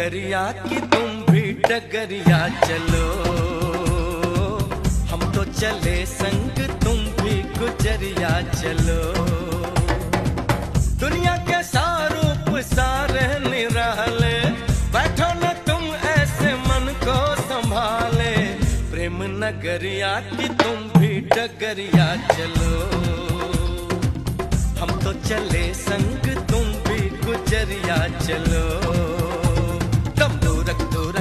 डगरिया कि तुम भी डगरिया चलो, हम तो चले संग तुम भी गुजरिया चलो। दुनिया के सारूप सारे निराले, बैठो न तुम ऐसे मन को संभाले। प्रेम नगरिया कि तुम भी डगरिया चलो, हम तो चले संग तुम भी गुजरिया चलो। दम दूरक दूर